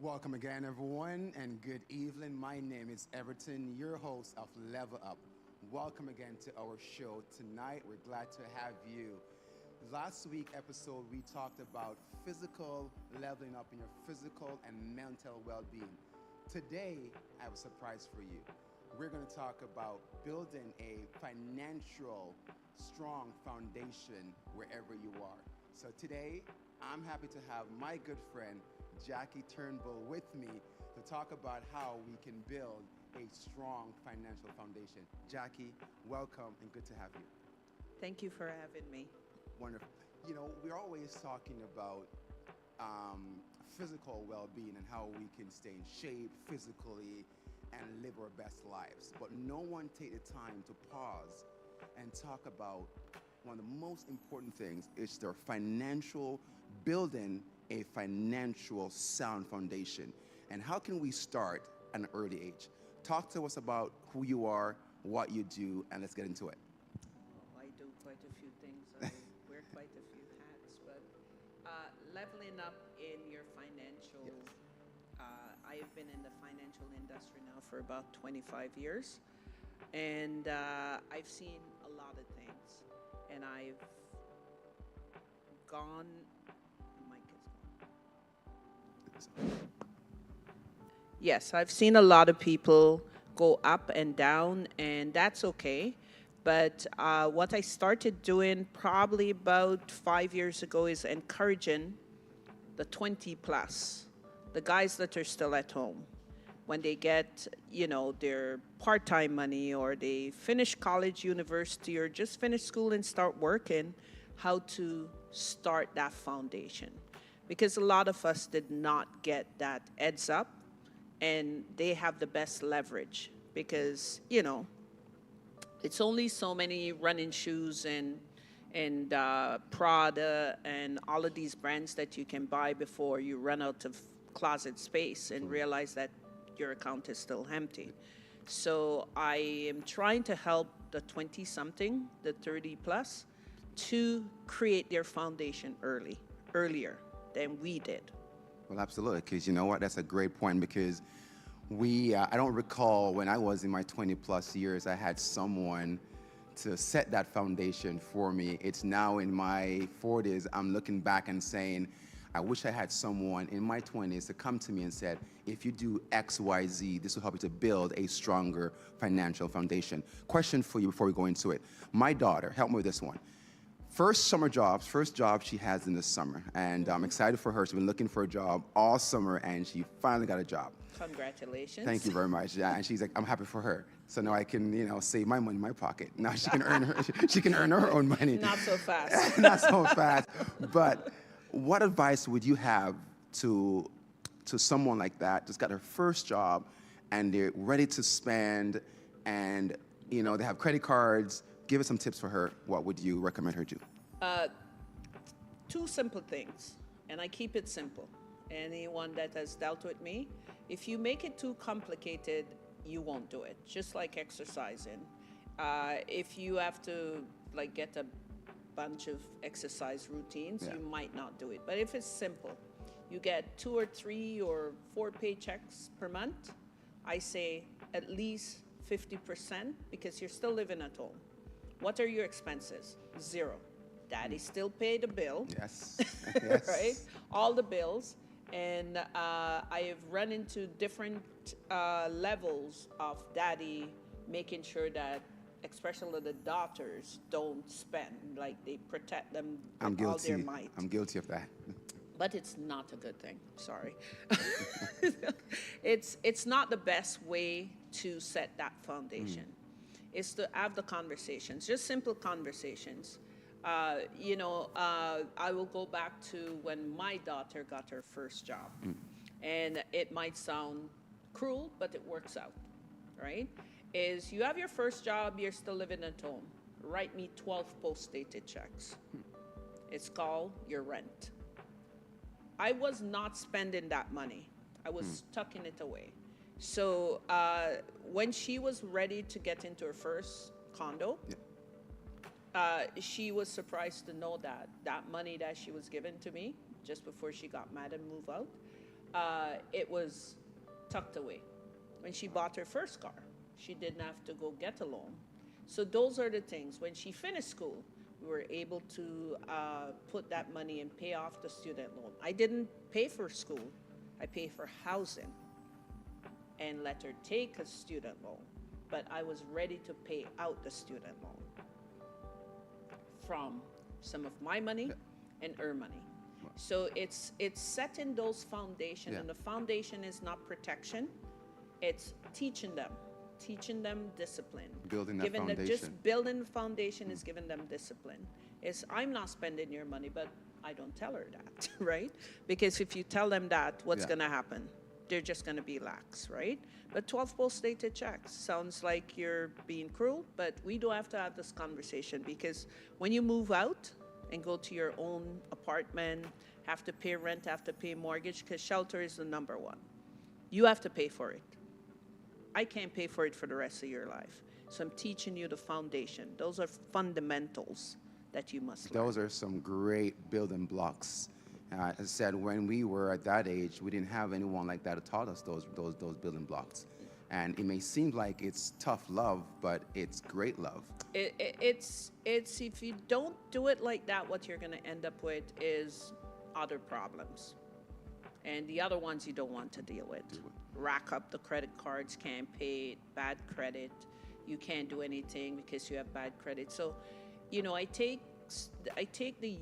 Welcome again, everyone, and good evening. My name is Everton, your host of Level Up. Welcome again to our show tonight. We're glad to have you. Last week episode, we talked about physical leveling up in your physical and mental well-being. Today, I have a surprise for you. We're going to talk about building a financial strong foundation wherever you are. So today, I'm happy to have my good friend Jackie Turnbull with me to talk about how we can build a strong financial foundation. Jackie, welcome and good to have you. Thank you for having me. Wonderful. We're always talking about physical well-being and how we can stay in shape physically and live our best lives. But no one take the time to pause and talk about one of the most important things is their financial building a financial sound foundation. And how can we start at an early age? Talk to us about who you are, what you do, and let's get into it. I do quite a few things. I wear quite a few hats, but leveling up in your financial, Yes. I have been in the financial industry now for about 25 years, and I've seen a lot of things, and I've gone. Mic is gone. Yes, I've seen a lot of people go up and down, and that's okay. But what I started doing probably about 5 years ago is encouraging the 20 plus, the guys that are still at home, when they get, their part-time money or they finish college, university, or just finish school and start working, how to start that foundation. Because a lot of us did not get that heads up, and they have the best leverage because, it's only so many running shoes and Prada and all of these brands that you can buy before you run out of closet space and realize that your account is still empty. So I am trying to help the 20-something, the 30 plus, to create their foundation earlier than we did. Well, absolutely, because you know what? That's a great point because I don't recall when I was in my 20 plus years, I had someone to set that foundation for me. It's now in my 40s, I'm looking back and saying, I wish I had someone in my 20s to come to me and said, if you do X, Y, Z, this will help you to build a stronger financial foundation. Question for you before we go into it. My daughter, help me with this one. First job she has in the summer. And I'm excited for her. She's been looking for a job all summer and she finally got a job. Congratulations. Thank you very much. Yeah, and she's like, I'm happy for her. So now I can, save my money in my pocket. Now she can earn her own money. Not so fast. Not so fast. But what advice would you have to someone like that, just got her first job and they're ready to spend and, they have credit cards? Give us some tips for her. What would you recommend her do? Two simple things, and I keep it simple. Anyone that has dealt with me, if you make it too complicated, you won't do it. Just like exercising. If you have to get a bunch of exercise routines, you might not do it. But if it's simple, you get 2 or 3 or 4 paychecks per month, I say at least 50% because you're still living at home. What are your expenses? 0. Daddy still pay the bill. Yes. Yes. Right? All the bills. And I have run into different levels of daddy making sure that, especially the daughters, don't spend. Like they protect them with all their might. I'm guilty of that. But it's not a good thing. Sorry. It's not the best way to set that foundation. Is to have the conversations, just simple conversations. I will go back to when my daughter got her first job. And it might sound cruel, but it works out, right? Is you have your first job, you're still living at home. Write me 12 post-dated checks. It's called your rent. I was not spending that money. I was tucking it away. So when she was ready to get into her first condo, she was surprised to know that money that she was given to me just before she got mad and moved out, it was tucked away. When she bought her first car, she didn't have to go get a loan. So those are the things. When she finished school, we were able to put that money and pay off the student loan. I didn't pay for school. I paid for housing and let her take a student loan. But I was ready to pay out the student loan from some of my money and her money. So it's setting those foundations, and the foundation is not protection. It's teaching them discipline. Building that foundation. Just building the foundation is giving them discipline. It's, I'm not spending your money, but I don't tell her that, right? Because if you tell them that, what's going to happen? They're just going to be lax, right? But 12 post-dated checks sounds like you're being cruel, but we do have to have this conversation, because when you move out and go to your own apartment, have to pay rent, have to pay mortgage, because shelter is the number one. You have to pay for it. I can't pay for it for the rest of your life. So I'm teaching you the foundation. Those are fundamentals that you must learn. Those are some great building blocks. As I said, when we were at that age, we didn't have anyone like that who taught us those building blocks. And it may seem like it's tough love, but it's great love. It's if you don't do it like that, what you're going to end up with is other problems. And the other ones you don't want to deal with. Rack up the credit cards, can't pay, bad credit. You can't do anything because you have bad credit. So, you know, I take the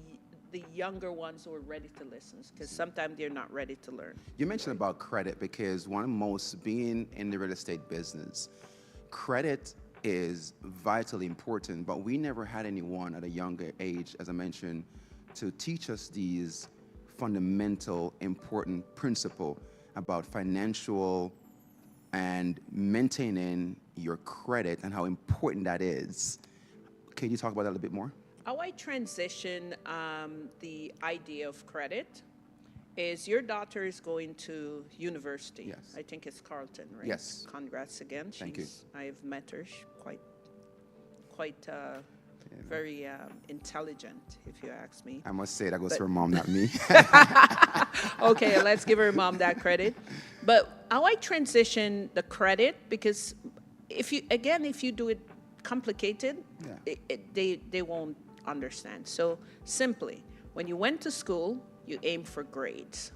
younger ones who are ready to listen, because sometimes they're not ready to learn. You mentioned about credit, because one of most, being in the real estate business, credit is vitally important, but we never had anyone at a younger age, as I mentioned, to teach us these fundamental, important principle about financial and maintaining your credit and how important that is. Can you talk about that a little bit more? How I transition the idea of credit is, your daughter is going to university. Yes. I think it's Carleton, right? Yes. Congrats again. Thank you. I've met her. She's quite very intelligent, if you ask me. I must say that goes to her mom, not me. Okay, let's give her mom that credit. But how I transition the credit, because if you do it complicated, they won't understand. So simply, when you went to school, you aimed for grades,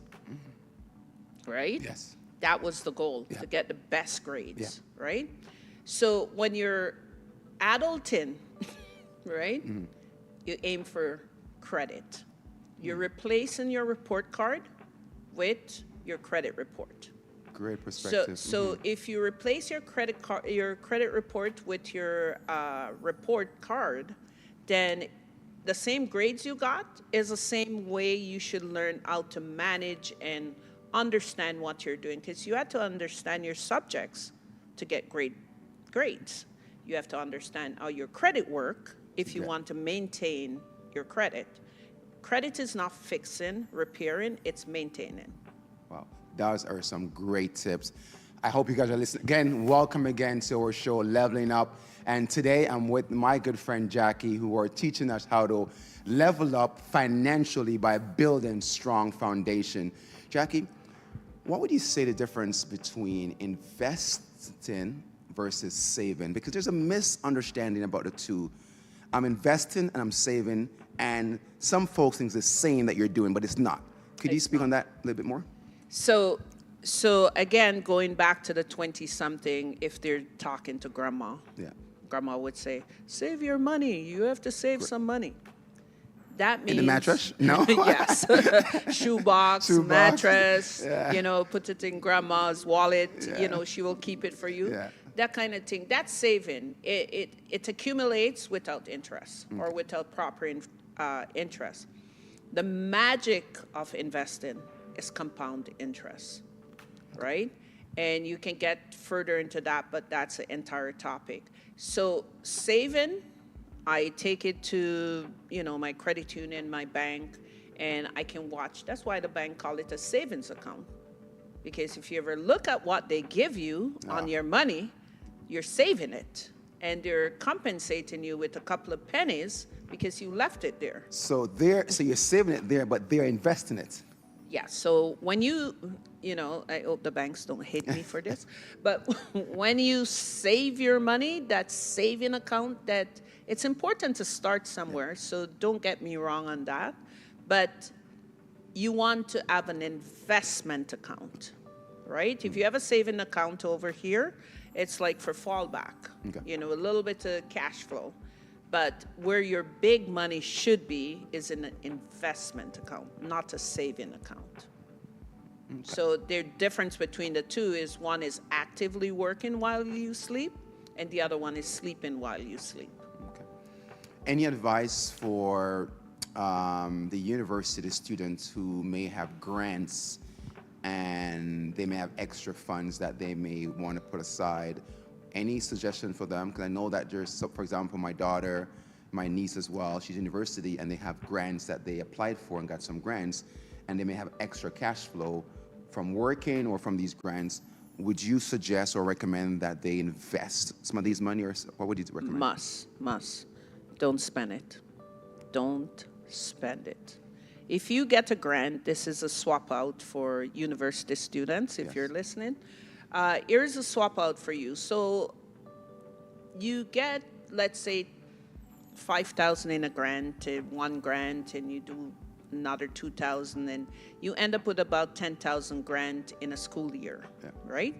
right? Yes. That was the goal, to get the best grades, right? So when you're adulting, right, you aim for credit. You're replacing your report card with your credit report. Great perspective. So if you replace your credit report with your report card, then the same grades you got is the same way you should learn how to manage and understand what you're doing, because you have to understand your subjects to get great grades. You have to understand how your credit work if you want to maintain your credit. Credit is not fixing, repairing, it's maintaining. Wow, those are some great tips. I hope you guys are listening. Again, welcome again to our show, Leveling Up. And today I'm with my good friend Jackie, who are teaching us how to level up financially by building strong foundation. Jackie, what would you say the difference between investing versus saving? Because there's a misunderstanding about the two. I'm investing and I'm saving, and some folks think it's the same that you're doing, but it's not. Could you speak on that a little bit more? So again, going back to the 20-something, if they're talking to grandma, grandma would say, save your money. You have to save some money. That means... In the mattress? No? Yes. Shoebox, mattress, put it in grandma's wallet, she will keep it for you. Yeah. That kind of thing. That's saving. It accumulates without interest or without proper interest. The magic of investing is compound interest, right? And you can get further into that, but that's an entire topic. So saving, I take it to, my credit union, my bank, and I can watch. That's why the bank call it a savings account. Because if you ever look at what they give you on your money, you're saving it. And they're compensating you with a couple of pennies because you left it there. So you're saving it there, but they're investing it. Yeah, so when I hope the banks don't hate me for this, but when you save your money, that saving account, that it's important to start somewhere, so don't get me wrong on that, but you want to have an investment account, right? If you have a saving account over here, it's like for fallback, Okay. a little bit of cash flow. But where your big money should be is in an investment account, not a saving account. Okay. So the difference between the two is one is actively working while you sleep, and the other one is sleeping while you sleep. Okay. Any advice for the university students who may have grants and they may have extra funds that they may want to put aside? Any suggestion for them? Because I know that there's, so for example, my daughter, my niece as well, she's in university and they have grants that they applied for and got some grants, and they may have extra cash flow from working or from these grants. Would you suggest or recommend that they invest some of these money, or what would you recommend? Must. Don't spend it. Don't spend it. If you get a grant, this is a swap out for university students, if Yes. you're listening. Here's a swap out for you. So you get, let's say, 5,000 in a grant, one grant, and you do another 2,000, and you end up with about 10,000 grant in a school year, right?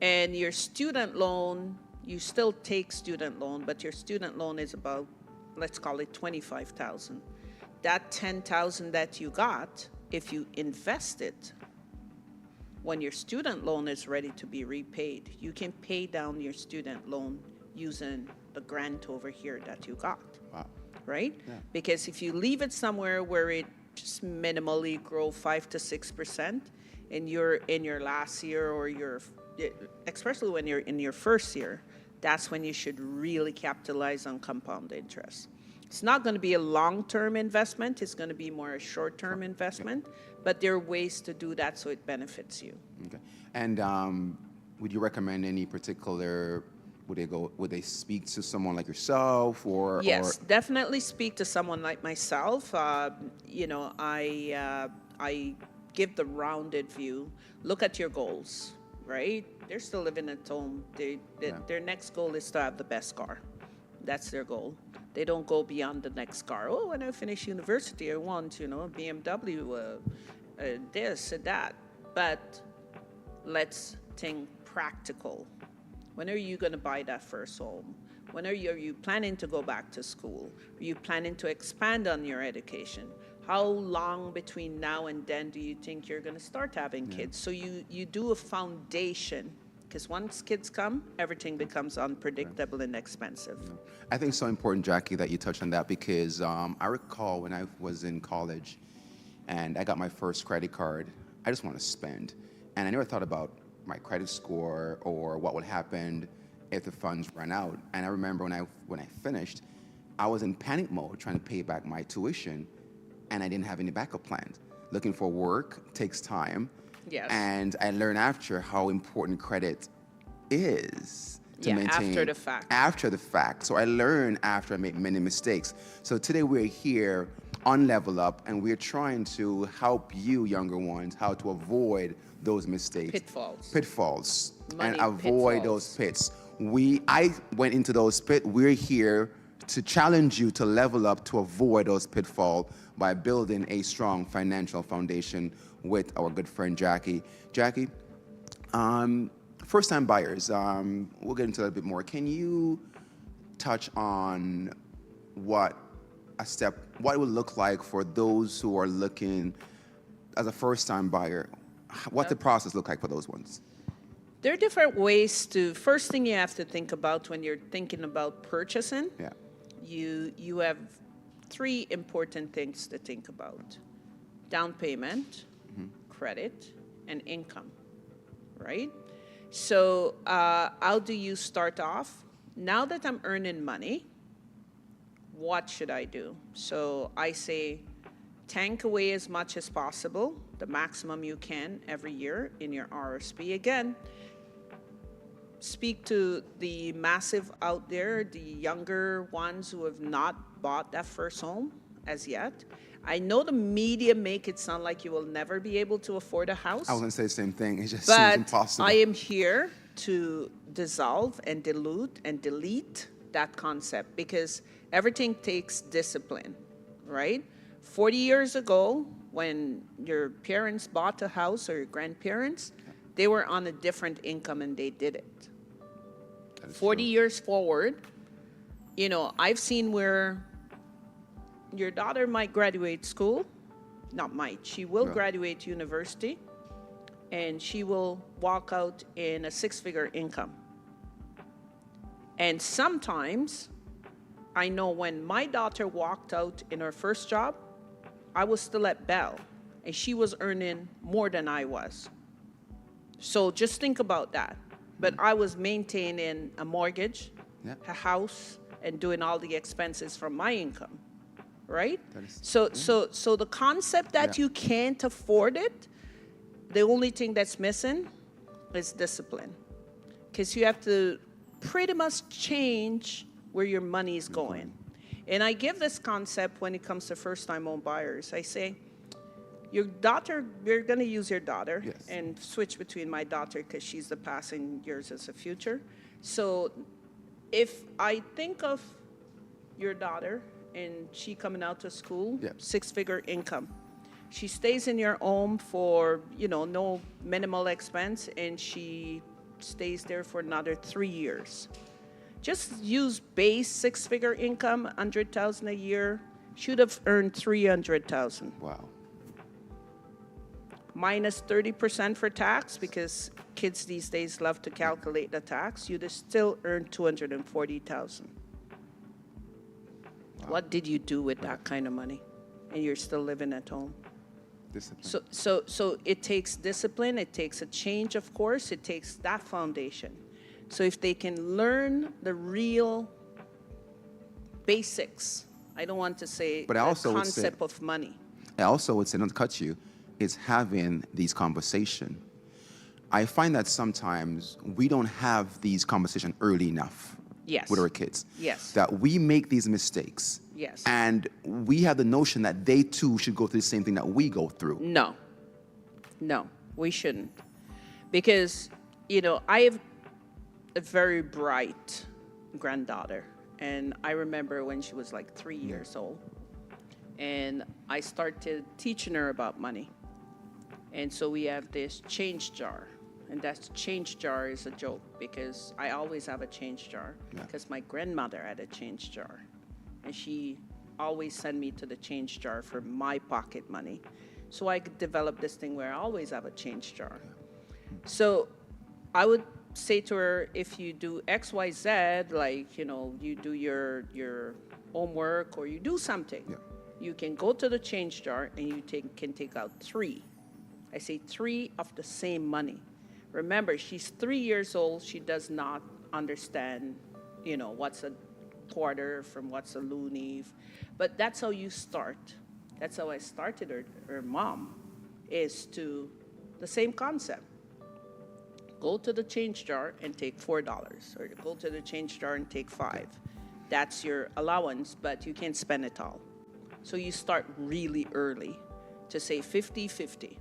And your student loan, you still take student loan, but your student loan is about, let's call it 25,000. That 10,000 that you got, if you invest it, when your student loan is ready to be repaid, you can pay down your student loan using the grant over here that you got. Wow. Right? Yeah. Because if you leave it somewhere where it just minimally grow 5 to 6%, and you're in your last year or especially when you're in your first year, that's when you should really capitalize on compound interest. It's not going to be a long-term investment. It's going to be more a short-term investment, but there are ways to do that so it benefits you. Okay. And would you recommend any particular? Would they speak to someone like yourself, or? Yes, Or, definitely speak to someone like myself. I give the rounded view. Look at your goals, right? They're still living at home. Their next goal is to have the best car. That's their goal. They don't go beyond the next car. Oh, when I finish university, I want, a BMW, this and that. But let's think practical. When are you going to buy that first home? When are you planning to go back to school? Are you planning to expand on your education? How long between now and then do you think you're going to start having kids? So you do a foundation, because once kids come, everything becomes unpredictable and expensive. I think it's so important, Jackie, that you touch on that, because I recall when I was in college and I got my first credit card, I just want to spend. And I never thought about my credit score or what would happen if the funds ran out. And I remember when I finished, I was in panic mode trying to pay back my tuition, and I didn't have any backup plans. Looking for work takes time. Yes. And I learned after how important credit is to maintain. After the fact. After the fact. So I learned after I made many mistakes. So today we're here on Level Up, and we're trying to help you younger ones how to avoid those mistakes. Pitfalls. Money And avoid pitfalls. those pits. I went into those pits. We're here to challenge you to level up to avoid those pitfalls by building a strong financial foundation with our good friend Jackie. Jackie, first-time buyers, we'll get into that a bit more. Can you touch on what it would look like for those who are looking as a first-time buyer? What the process look like for those ones? There are different ways first thing you have to think about when you're thinking about purchasing, Yeah. you have three important things to think about: down payment, credit, and income, right? So how do you start off? Now that I'm earning money, what should I do? So I say, tank away as much as possible, the maximum you can every year in your RSP. Again, speak to the massive out there, the younger ones who have not bought that first home as yet. I know the media make it sound like you will never be able to afford a house. I was going to say the same thing. It just seems But impossible. I am here to dissolve and dilute and delete that concept because everything takes discipline, right? 40 years ago, when your parents bought a house or your grandparents, they were on a different income and they did it. That is 40 true. years forward, I've seen where your daughter might graduate school, not might, she will Yeah. graduate university, and she will walk out in a six-figure income. And sometimes, I know when my daughter walked out in her first job, I was still at Bell, and she was earning more than I was. So just think about that. But I was maintaining a mortgage, Yeah. a house, and doing all the expenses from my income, right? That is- So the concept that Yeah. you can't afford it, the only thing that's missing is discipline. Because you have to pretty much change where your money is going. And I give this concept when it comes to first-time home buyers. I say, your daughter, you're going to use your daughter Yes. and switch between my daughter because she's the past and yours is the future. So if I think of your daughter and she coming out to school, Yeah. six-figure income, she stays in your home for, no minimal expense, and she stays there for another 3 years. Just use base six-figure income, 100,000 a year. Should have earned 300,000. Wow. Minus 30% for tax, because kids these days love to calculate the tax. You'd have still earned 240,000. Wow. What did you do with that kind of money? And you're still living at home. Discipline. So it takes discipline, it takes a change, of course, it takes that foundation. So if they can learn the real basics, I don't want to say But I the also would say- concept of money. I also would say, not to cut you, is having these conversations. I find that sometimes we don't have these conversations early enough Yes. with our kids. Yes. That we make these mistakes. Yes. And we have the notion that they too should go through the same thing that we go through. No, we shouldn't. Because, I have a very bright granddaughter. And I remember when she was like 3 years old. And I started teaching her about money. And so we have this change jar. And that change jar is a joke because I always have a change jar. Yeah. Because my grandmother had a change jar. And she always sent me to the change jar for my pocket money. So I could develop this thing where I always have a change jar. So I would say to her, if you do X, Y, Z, like, you do your homework or you do something, Yeah. you can go to the change jar and you can take out 3. I say 3 of the same money. Remember, she's 3 years old. She does not understand, what's a quarter from what's a loonie. But that's how you start. That's how I started her mom, is to the same concept. Go to the change jar and take $4, or go to the change jar and take 5. That's your allowance, but you can't spend it all. So you start really early to say 50-50,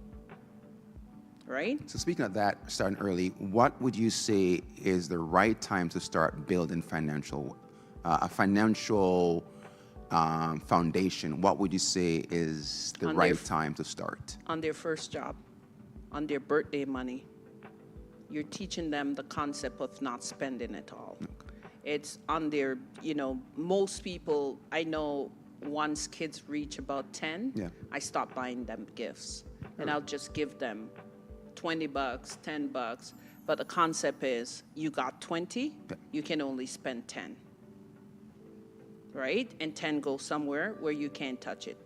right? So speaking of that, starting early, what would you say is the right time to start building a financial foundation? What would you say is the On right their- time to start? On their first job, on their birthday money. You're teaching them the concept of not spending it all. It's on their, most people, I know once kids reach about 10, Yeah. I stop buying them gifts. And I'll just give them $20, $10. But the concept is you got 20, Yeah. you can only spend 10. Right? And 10 goes somewhere where you can't touch it.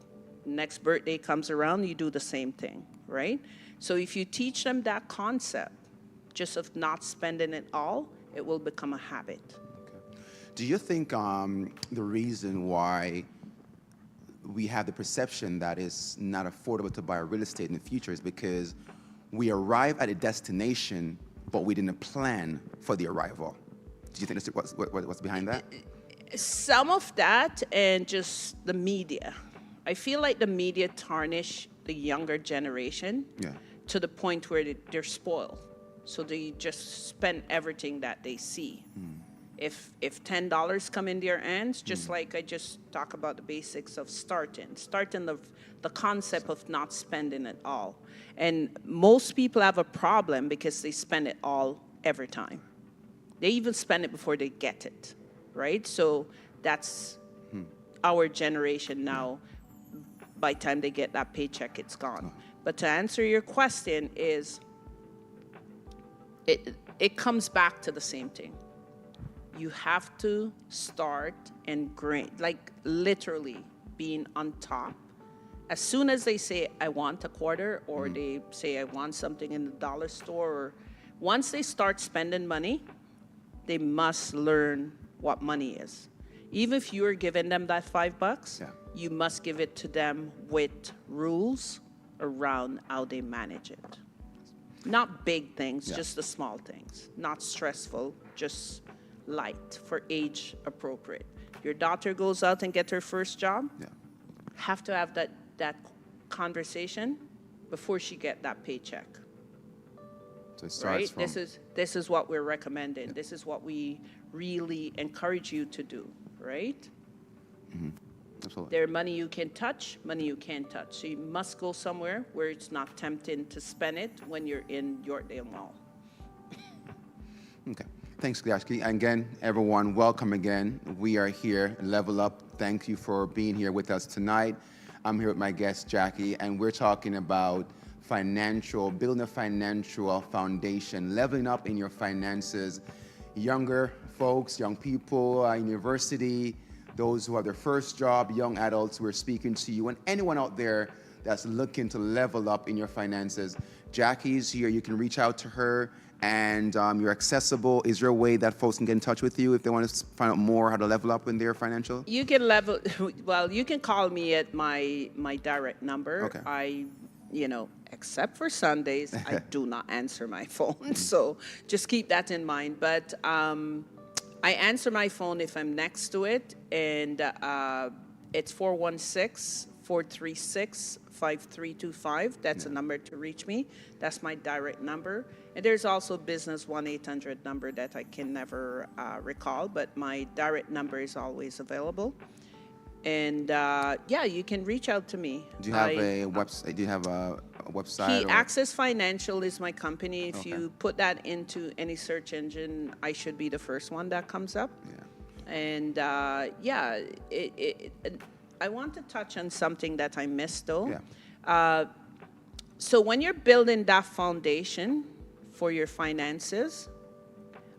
Next birthday comes around, you do the same thing, right? So if you teach them that concept, just of not spending it all, it will become a habit. Do you think the reason why we have the perception that it's not affordable to buy real estate in the future is because we arrive at a destination, but we didn't plan for the arrival? Do you think that's what's behind that? Some of that, and just the media, I feel like the media tarnish the younger generation Yeah. to the point where they're spoiled. So they just spend everything that they see. If $10 come in their hands, just like I just talk about the basics of starting the concept of not spending it all. And most people have a problem because they spend it all every time. They even spend it before they get it, right? So that's our generation now. By the time they get that paycheck, it's gone. But to answer your question is, it comes back to the same thing. You have to start and grind, like literally being on top. As soon as they say, I want a quarter, or they say, I want something in the dollar store, or once they start spending money, they must learn what money is. Even if you're giving them that $5, you must give it to them with rules around how they manage it. Not big things, just the small things. Not stressful, just light for age appropriate. Your daughter goes out and gets her first job, have to have that conversation before she get that paycheck. So it starts Right? from This is what we're recommending. This is what we really encourage you to do, right? absolutely. There are money you can touch, money you can't touch. So you must go somewhere where it's not tempting to spend it when you're in Yorkdale Mall. Okay. Thanks, Gashki. And again, everyone, welcome again. We are here, Level Up. Thank you for being here with us tonight. I'm here with my guest, Jackie, and we're talking about building a financial foundation, leveling up in your finances. Younger folks, young people, university, those who have their first job, young adults, we're speaking to you, and anyone out there that's looking to level up in your finances. Jackie's here. You can reach out to her, and you're accessible. Is there a way that folks can get in touch with you if they want to find out more how to level up in their financial? You can you can call me at my direct number. Okay. Except for Sundays, I do not answer my phone. So just keep that in mind. But I answer my phone if I'm next to it, and it's 416-436-5325. That's a number to reach me. That's my direct number. And there's also business 1-800 number that I can never recall, but my direct number is always available. And you can reach out to me. Do you have a website? Do you have a website? Key Access Financial is my company. If you put that into any search engine, I should be the first one that comes up. Yeah. And I want to touch on something that I missed though. Yeah. So when you're building that foundation for your finances,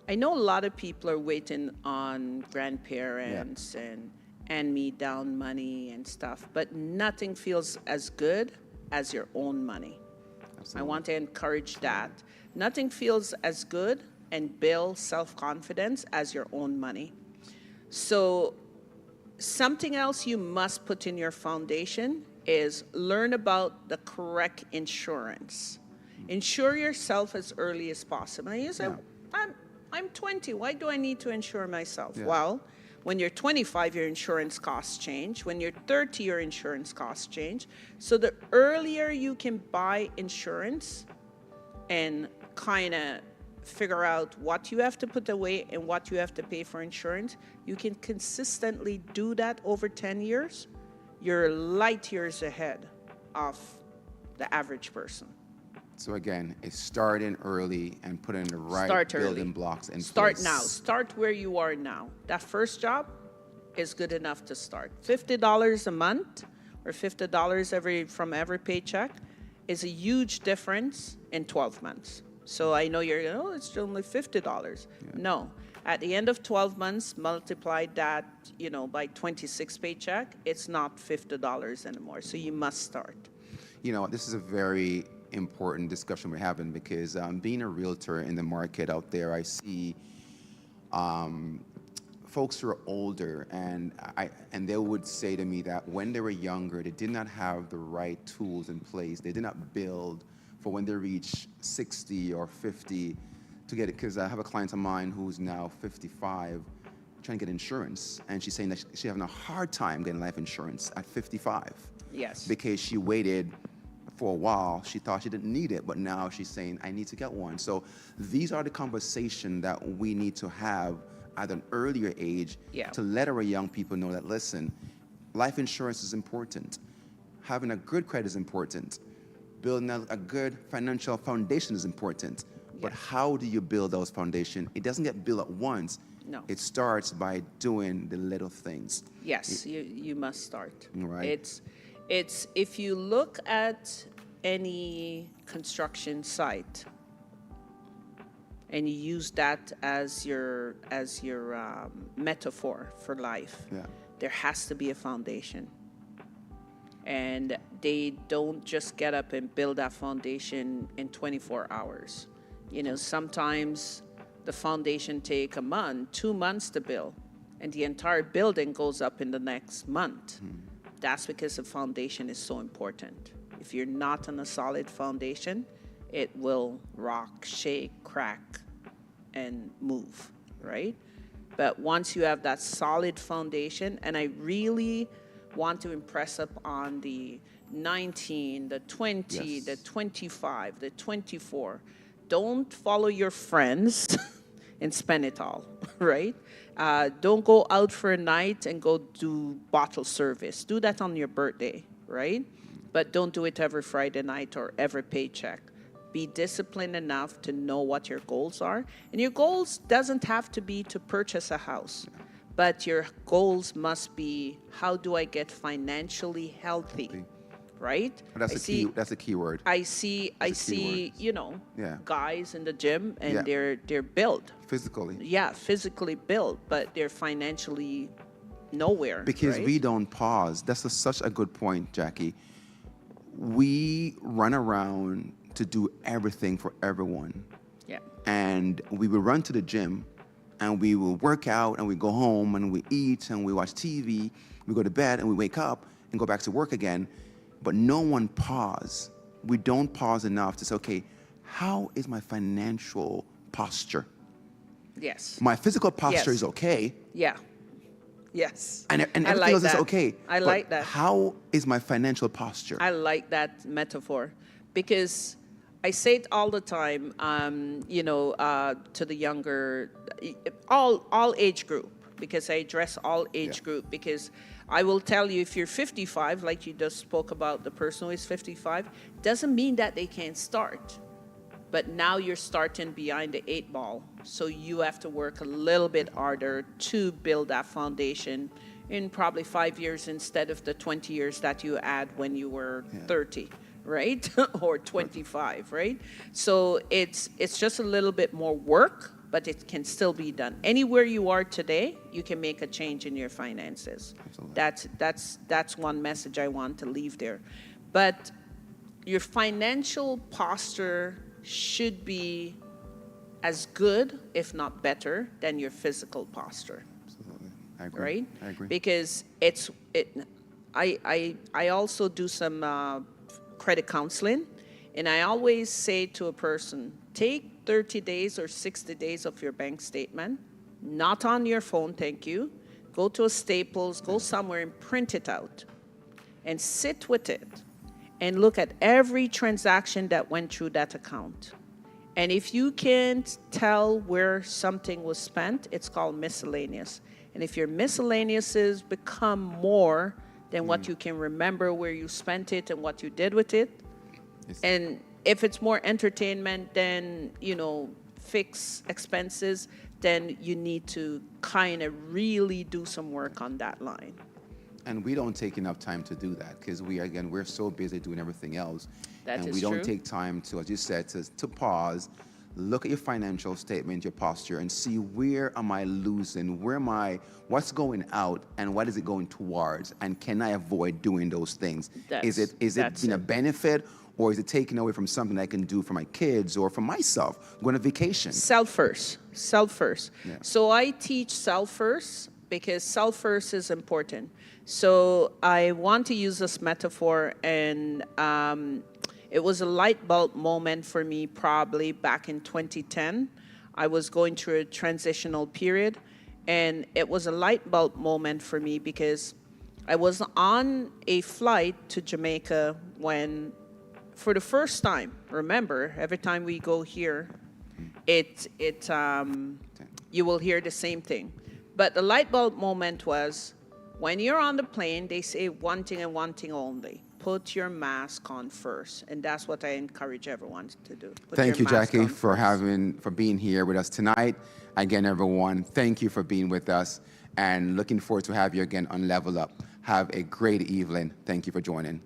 I know a lot of people are waiting on grandparents and hand-me-down money and stuff, but nothing feels as good as your own money. Absolutely. I want to encourage that. Nothing feels as good and build self-confidence as your own money. So something else you must put in your foundation is learn about the correct insurance. Insure yourself as early as possible. And you say, I'm 20. Why do I need to insure myself? Yeah. Well, when you're 25, your insurance costs change. When you're 30, your insurance costs change. So the earlier you can buy insurance and kind of figure out what you have to put away and what you have to pay for insurance, you can consistently do that over 10 years. You're light years ahead of the average person. So again, it's starting early and putting the right building blocks in place. Start now. Start where you are now. That first job is good enough to start. $50 a month or $50 from every paycheck is a huge difference in 12 months. So I know you're, it's only $50. Yeah. No. At the end of 12 months, multiply that, by 26 paycheck, it's not $50 anymore. So you must start. This is a very important discussion we're having because being a realtor in the market out there, I see folks who are older, and they would say to me that when they were younger, they did not have the right tools in place. They did not build for when they reach 60 or 50 to get it. Because I have a client of mine who's now 55, trying to get insurance, and she's saying that she's having a hard time getting life insurance at 55. Yes. Because she waited for a while. She thought she didn't need it, but now she's saying, I need to get one. So these are the conversations that we need to have at an earlier age to let our young people know that, listen, life insurance is important. Having a good credit is important. Building a good financial foundation is important. But how do you build those foundations? It doesn't get built at once. No. It starts by doing the little things. Yes, you must start. Right. It's if you look at any construction site and you use that as your metaphor for life, there has to be a foundation. And they don't just get up and build that foundation in 24 hours. You know, sometimes the foundation take a month, 2 months to build, and the entire building goes up in the next month. That's because the foundation is so important. If you're not on a solid foundation, it will rock, shake, crack, and move, right? But once you have that solid foundation, and I really want to impress upon the 19, the 20, the 25, the 24, don't follow your friends and spend it all, right? Don't go out for a night and go do bottle service. Do that on your birthday, right? But don't do it every Friday night or every paycheck. Be disciplined enough to know what your goals are. And your goals doesn't have to be to purchase a house, but your goals must be, how do I get financially healthy? Right? That's a key word. I see, you know, guys in the gym and they're built. Physically. Yeah, physically built, but they're financially nowhere. Because we don't pause. That's such a good point, Jackie. We run around to do everything for everyone. Yeah. And we will run to the gym and we will work out and we go home and we eat and we watch TV, we go to bed and we wake up and go back to work again. But no one pause. We don't pause enough to say, okay, how is my financial posture? Yes. My physical posture is okay. Yeah. Yes. And everything else is okay. I like that. How is my financial posture? I like that metaphor because I say it all the time, you know, to the younger, all age group, because I address all age group, because I will tell you, if you're 55, like you just spoke about the person who is 55, doesn't mean that they can't start. But now you're starting behind the 8 ball. So you have to work a little bit harder to build that foundation in probably 5 years instead of the 20 years that you had when you were 30, right? Or 25, right? So it's just a little bit more work, but it can still be done. Anywhere you are today, you can make a change in your finances. Absolutely. That's one message I want to leave there. But your financial posture should be as good, if not better, than your physical posture. Absolutely. I agree. Right? I agree. Because I also do some credit counseling, and I always say to a person, take 30 days or 60 days of your bank statement, not on your phone, thank you. Go to a Staples, go somewhere and print it out and sit with it and look at every transaction that went through that account. And if you can't tell where something was spent, it's called miscellaneous. And if your miscellaneouses become more than what you can remember where you spent it and what you did with it, and if it's more entertainment than, you know, fixed expenses, then you need to kind of really do some work on that line. And we don't take enough time to do that because we're so busy doing everything else. That and is we don't true. take time to, as you said, to pause, look at your financial statement, your posture, and see where am I losing, what's going out, and what is it going towards, and can I avoid doing those things? Is it a benefit, or is it taken away from something I can do for my kids or for myself, going on vacation? Self first. Yeah. So I teach self first because self first is important. So I want to use this metaphor, and it was a light bulb moment for me probably back in 2010. I was going through a transitional period, And it was a light bulb moment for me because I was on a flight to Jamaica when, for the first time, remember, every time we go here, you will hear the same thing. But the light bulb moment was when you're on the plane, they say one thing and one thing only. Put your mask on first. And that's what I encourage everyone to do. Put Thank your you, mask Jackie, on first. for being here with us tonight. Again, everyone, thank you for being with us, and looking forward to have you again on Level Up. Have a great evening. Thank you for joining.